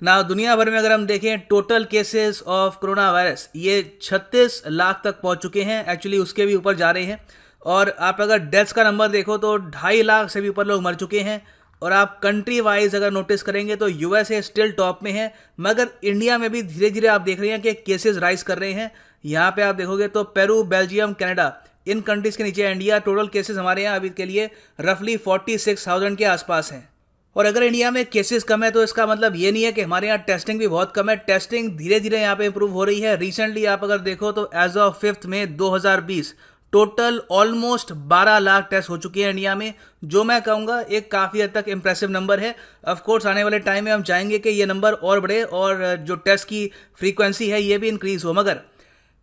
ना दुनिया भर में अगर हम देखें total cases of corona virus ये 36 लाख तक पहुंच चुके हैं, एक्चुअली उसके भी ऊपर जा रहे हैं। और आप अगर डेथ्स का नंबर देखो तो 2.5 लाख से भी ऊपर लोग मर चुके हैं। और आप कंट्री वाइज अगर नोटिस करेंगे तो यूएसए स्टिल टॉप में है, मगर इंडिया में भी धीरे धीरे आप देख रहे हैं कि केसेस राइज कर रहे हैं। यहाँ पे आप देखोगे तो पेरू, बेल्जियम, कनाडा, इन कंट्रीज के नीचे इंडिया। टोटल केसेस हमारे यहाँ अभी के लिए रफली 46,000 के आसपास हैं। और अगर इंडिया में केसेस कम है तो इसका मतलब ये नहीं है कि हमारे यहाँ टेस्टिंग भी बहुत कम है। टेस्टिंग धीरे धीरे यहाँ पे इंप्रूव हो रही है। रिसेंटली आप अगर देखो तो एज ऑफ 5 मई 2020 टोटल ऑलमोस्ट 12 लाख टेस्ट हो चुके हैं इंडिया में, जो मैं कहूँगा एक काफ़ी हद तक इंप्रेसिव नंबर है। ऑफकोर्स आने वाले टाइम में हम चाहेंगे कि ये नंबर और बढ़े और जो टेस्ट की फ्रीक्वेंसी है ये भी इंक्रीज हो। मगर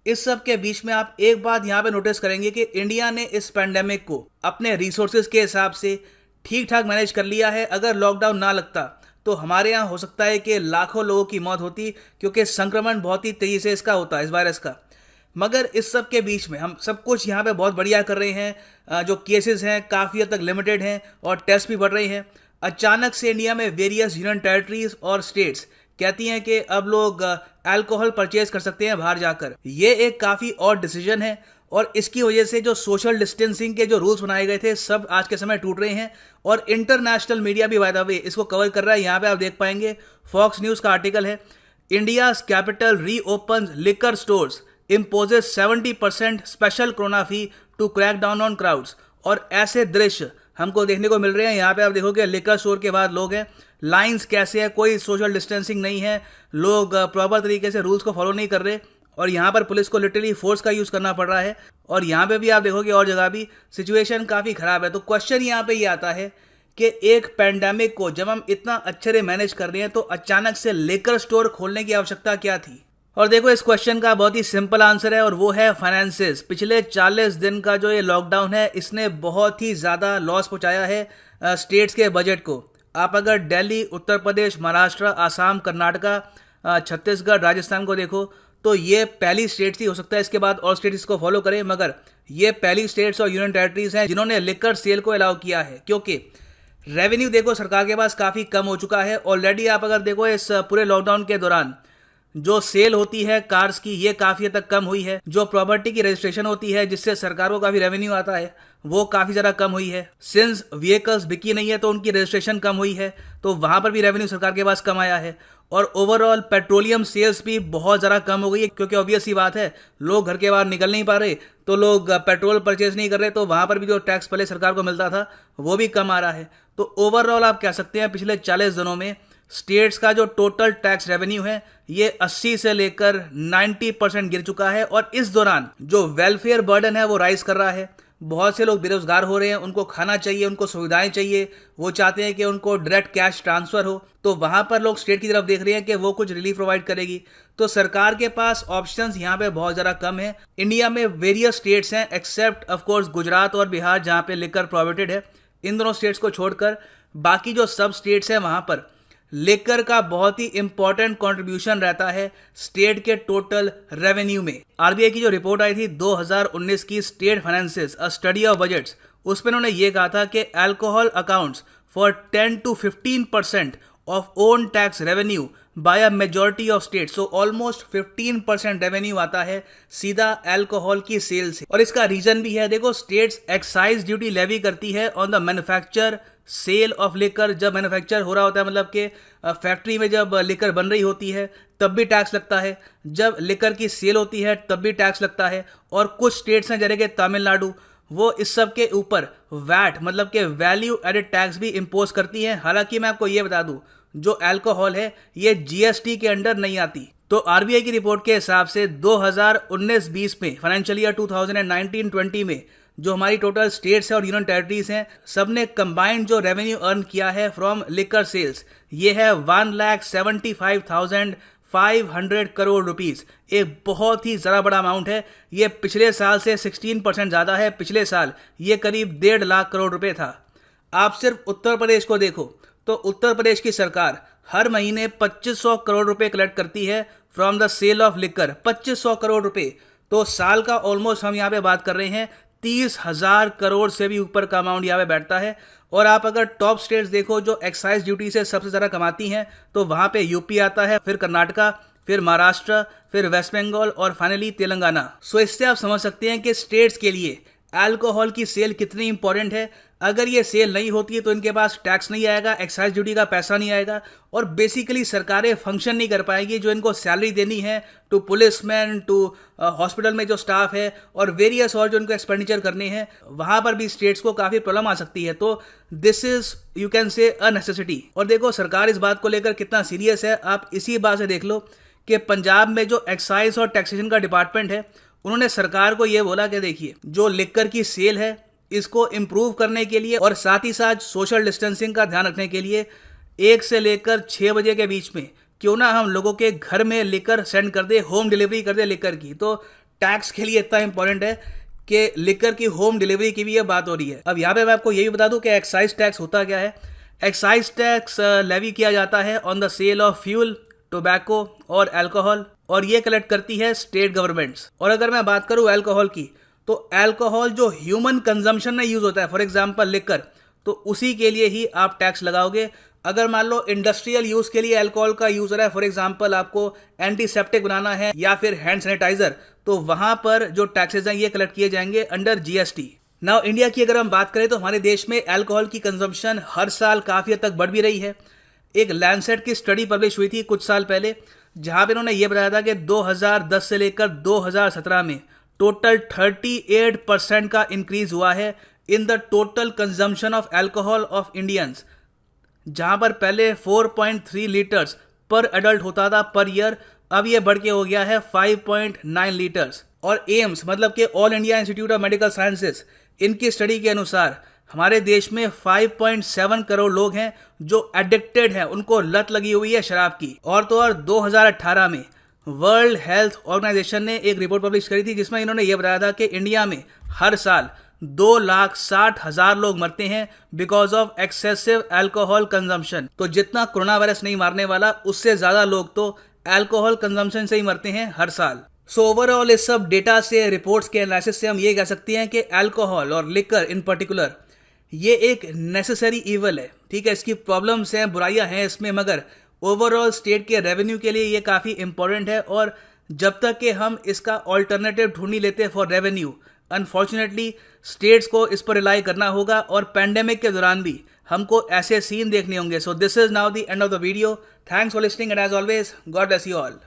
इस सब के बीच में आप एक बात यहाँ पे नोटिस करेंगे कि इंडिया ने इस पैंडेमिक को अपने रिसोर्सेज के हिसाब से ठीक ठाक मैनेज कर लिया है। अगर लॉकडाउन ना लगता तो हमारे यहाँ हो सकता है कि लाखों लोगों की मौत होती, क्योंकि संक्रमण बहुत ही तेजी से इसका होता है, इस वायरस का। मगर इस सब के बीच में हम सब कुछ यहाँ पे बहुत बढ़िया कर रहे हैं। जो केसेस हैं काफ़ी हद तक लिमिटेड हैं और टेस्ट भी बढ़ रहे हैं। अचानक से इंडिया में वेरियस यूनियन टेरिटरीज और स्टेट्स कहती हैं कि अब लोग अल्कोहल परचेज कर सकते हैं बाहर जाकर। ये एक काफ़ी और डिसीजन है और इसकी वजह से जो सोशल डिस्टेंसिंग के जो रूल्स बनाए गए थे सब आज के समय टूट रहे हैं। और इंटरनेशनल मीडिया भी बाय द वे इसको कवर कर रहा है। यहाँ पे आप देख पाएंगे फॉक्स न्यूज़ का आर्टिकल है, India's capital reopens liquor stores imposes 70% special corona fee to crack down on crowds. और ऐसे दृश्य हमको देखने को मिल रहे हैं। यहाँ पे आप देखोगे लिकर स्टोर के बाद लोग हैं, लाइंस कैसे है, कोई सोशल डिस्टेंसिंग नहीं है, लोग प्रॉपर तरीके से रूल्स को फॉलो नहीं कर रहे। और यहाँ पर पुलिस को लिटरली फोर्स का यूज़ करना पड़ रहा है। और यहाँ पे भी आप देखोगे और जगह भी सिचुएशन काफ़ी ख़राब है। तो क्वेश्चन यहाँ पे ये आता है कि एक पैंडेमिक को जब हम इतना अच्छे से मैनेज कर रहे हैं तो अचानक से लिकर स्टोर खोलने की आवश्यकता क्या थी। और देखो इस क्वेश्चन का बहुत ही सिंपल आंसर है और वो है फाइनेंसेस। पिछले 40 दिन का जो ये लॉकडाउन है इसने बहुत ही ज़्यादा लॉस पहुँचाया है स्टेट्स के बजट को। आप अगर दिल्ली, उत्तर प्रदेश, महाराष्ट्र, आसाम, कर्नाटका, छत्तीसगढ़, राजस्थान को देखो तो ये पहली स्टेट्स ही, हो सकता है इसके बाद और स्टेट्स इसको फॉलो करें, मगर ये पहली स्टेट्स और यूनियन टेरिटरीज हैं जिन्होंने लिकर सेल को अलाउ किया है। क्योंकि रेवेन्यू देखो सरकार के पास काफ़ी कम हो चुका है ऑलरेडी। आप अगर देखो इस पूरे लॉकडाउन के दौरान जो सेल होती है कार्स की ये काफ़ी हद तक कम हुई है। जो प्रॉपर्टी की रजिस्ट्रेशन होती है जिससे सरकार को काफ़ी रेवेन्यू आता है वो काफ़ी ज़्यादा कम हुई है। सिंस व्हीकल्स बिकी नहीं है तो उनकी रजिस्ट्रेशन कम हुई है, तो वहाँ पर भी रेवेन्यू सरकार के पास कम आया है। और ओवरऑल पेट्रोलियम सेल्स भी बहुत ज़्यादा कम हो गई है, क्योंकि ऑब्वियस सी बात है लोग घर के बाहर निकल नहीं पा रहे तो लोग पेट्रोल परचेज नहीं कर रहे, तो वहाँ पर भी जो टैक्स पहले सरकार को मिलता था वो भी कम आ रहा है। तो ओवरऑल आप कह सकते हैं पिछले 40 दिनों में स्टेट्स का जो टोटल टैक्स रेवेन्यू है ये 80 से लेकर 90% गिर चुका है। और इस दौरान जो वेलफेयर बर्डन है वो राइज कर रहा है। बहुत से लोग बेरोजगार हो रहे हैं, उनको खाना चाहिए, उनको सुविधाएं चाहिए, वो चाहते हैं कि उनको डायरेक्ट कैश ट्रांसफर हो, तो वहाँ पर लोग स्टेट की तरफ देख रहे हैं कि वो कुछ रिलीफ प्रोवाइड करेगी। तो सरकार के पास ऑप्शंस यहाँ पे बहुत ज़्यादा कम है। इंडिया में वेरियस स्टेट्स हैं एक्सेप्ट ऑफकोर्स गुजरात और बिहार जहाँ पे लिकर प्रोहिबिटेड है। इन दोनों स्टेट्स को छोड़कर बाकी जो सब स्टेट्स हैं वहाँ पर लिकर का बहुत ही इंपॉर्टेंट कंट्रीब्यूशन रहता है स्टेट के टोटल रेवेन्यू में। आरबीआई की जो रिपोर्ट आई थी 2019 की state finances a study of budgets, उसमें उन्होंने ये कहा था कि alcohol accounts for 10 to 15% of own tax revenue by a majority of state. So almost 15% revenue आता है सीधा अल्कोहल की सेल से। और इसका रीजन भी है, देखो स्टेट्स एक्साइज ड्यूटी लेवी करती है on the manufacture sale of liquor. जब मैन्युफैक्चर हो रहा होता है मतलब कि फैक्ट्री में जब लिकर बन रही होती है तब भी टैक्स लगता है, जब लिकर की सेल होती है तब भी टैक्स लगता है। और कुछ स्टेट्स हैं जैसे कि तमिलनाडु, वो इस सब के ऊपर वैट मतलब कि वैल्यू एडेड टैक्स भी इम्पोज करती हैं। हालांकि मैं आपको ये बता दूं जो अल्कोहल है ये जीएसटी के अंडर नहीं आती। तो आरबीआई की रिपोर्ट के हिसाब से 2019-20 में फाइनेंशियल ईयर 2019-20 में जो हमारी टोटल स्टेट्स है और यूनियन टेरिटरीज हैं सब ने कंबाइंड जो रेवेन्यू अर्न किया है फ्रॉम लिकर सेल्स ये है 1,75,500 करोड़ रुपीस। एक बहुत ही ज़रा बड़ा अमाउंट है। ये पिछले साल से 16% ज़्यादा है। पिछले साल ये करीब 1.5 लाख करोड़ रुपए था। आप सिर्फ उत्तर प्रदेश को देखो तो उत्तर प्रदेश की सरकार हर महीने 2500 करोड़ रुपए कलेक्ट करती है from the sale of liquor. 2500 crore रुपए, तो साल का ऑलमोस्ट हम यहाँ पे बात कर रहे हैं 30,000 करोड़ से भी ऊपर का अमाउंट यहाँ पे बैठता है। और आप अगर टॉप स्टेट्स देखो जो एक्साइज ड्यूटी से सबसे ज़्यादा कमाती हैं, तो वहाँ पे यूपी आता है, फिर कर्नाटका, फिर महाराष्ट्र, फिर वेस्ट बंगाल और फाइनली तेलंगाना। सो इससे आप समझ सकते हैं कि स्टेट्स के लिए अल्कोहल की सेल कितनी इंपॉर्टेंट है। अगर ये सेल नहीं होती है तो इनके पास टैक्स नहीं आएगा, एक्साइज ड्यूटी का पैसा नहीं आएगा और बेसिकली सरकारें फंक्शन नहीं कर पाएगी। जो इनको सैलरी देनी है टू पुलिसमैन, टू हॉस्पिटल में जो स्टाफ है और वेरियस और जो इनको एक्सपेंडिचर करने हैं, वहाँ पर भी स्टेट्स को काफ़ी प्रॉब्लम आ सकती है। तो this is you can say a necessity. और देखो सरकार इस बात को लेकर कितना सीरियस है, आप इसी बात से देख लो कि पंजाब में जो एक्साइज और टैक्सेशन का डिपार्टमेंट है, उन्होंने सरकार को ये बोला कि देखिए जो लिकर की सेल है इसको इम्प्रूव करने के लिए और साथ ही साथ सोशल डिस्टेंसिंग का ध्यान रखने के लिए 1 से लेकर 6 बजे के बीच में क्यों ना हम लोगों के घर में लिकर सेंड कर दे, होम डिलीवरी कर दे लिकर की। तो टैक्स के लिए इतना इंपॉर्टेंट है कि लिकर की होम डिलीवरी की भी ये बात हो रही है। अब यहाँ पे मैं आपको ये भी बता दूं कि एक्साइज टैक्स होता क्या है। एक्साइज टैक्स लेवी किया जाता है on the sale of fuel, tobacco और अल्कोहल और ये कलेक्ट करती है स्टेट गवर्नमेंट्स। और अगर मैं बात करूं अल्कोहल की, तो अल्कोहल जो ह्यूमन कंजम्पशन में यूज होता है, फॉर एग्जांपल लिकर, तो उसी के लिए ही आप टैक्स लगाओगे। अगर मान लो इंडस्ट्रियल यूज के लिए अल्कोहल का यूज हो रहा है, फॉर एग्जांपल आपको एंटीसेप्टिक बनाना है या फिर हैंड सैनिटाइजर, तो वहां पर जो टैक्सेस हैं ये कलेक्ट किए जाएंगे अंडर जीएसटी। नाउ इंडिया की अगर हम बात करें तो हमारे देश में अल्कोहल की कंजम्पशन हर साल काफी हद तक बढ़ भी रही है। एक लैंडसेट की स्टडी पब्लिश हुई थी कुछ साल पहले, जहां पे इन्होंने ये बताया था कि 2010 से लेकर 2017 में टोटल 38% का इंक्रीज हुआ है in the total consumption of alcohol of Indians. जहां पर पहले 4.3 लीटर्स पर एडल्ट होता था पर ईयर, अब ये बढ़ के हो गया है 5.9 लीटर्स। और एम्स मतलब कि all India institute of medical sciences, इनकी स्टडी के अनुसार हमारे देश में 5.7 करोड़ लोग हैं जो एडिक्टेड हैं, उनको लत लगी हुई है शराब की। और तो और 2018 में वर्ल्ड हेल्थ ऑर्गेनाइजेशन ने एक रिपोर्ट पब्लिश करी थी जिसमें इन्होंने ये बताया था कि इंडिया में हर साल 2,60,000 लोग मरते हैं because of excessive alcohol consumption. तो जितना कोरोना वायरस नहीं मारने वाला, उससे ज्यादा लोग तो अल्कोहल कंजम्पशन से ही मरते हैं हर साल। सो ओवरऑल इस सब डेटा से, रिपोर्ट्स के एनालिसिस से हम ये कह सकते हैं कि अल्कोहल और लिकर इन पर्टिकुलर ये एक नेसेसरी ईवल है। ठीक है, इसकी प्रॉब्लम्स हैं, बुराइयां हैं इसमें, मगर ओवरऑल स्टेट के रेवेन्यू के लिए ये काफ़ी इंपॉर्टेंट है। और जब तक कि हम इसका ऑल्टरनेटिव ढूंढ नहीं लेते फॉर रेवेन्यू, अनफॉर्चुनेटली स्टेट्स को इस पर रिलाई करना होगा और पैंडेमिक के दौरान भी हमको ऐसे सीन देखने होंगे। So this is now the end of the video. Thanks for listening and as always God bless you all.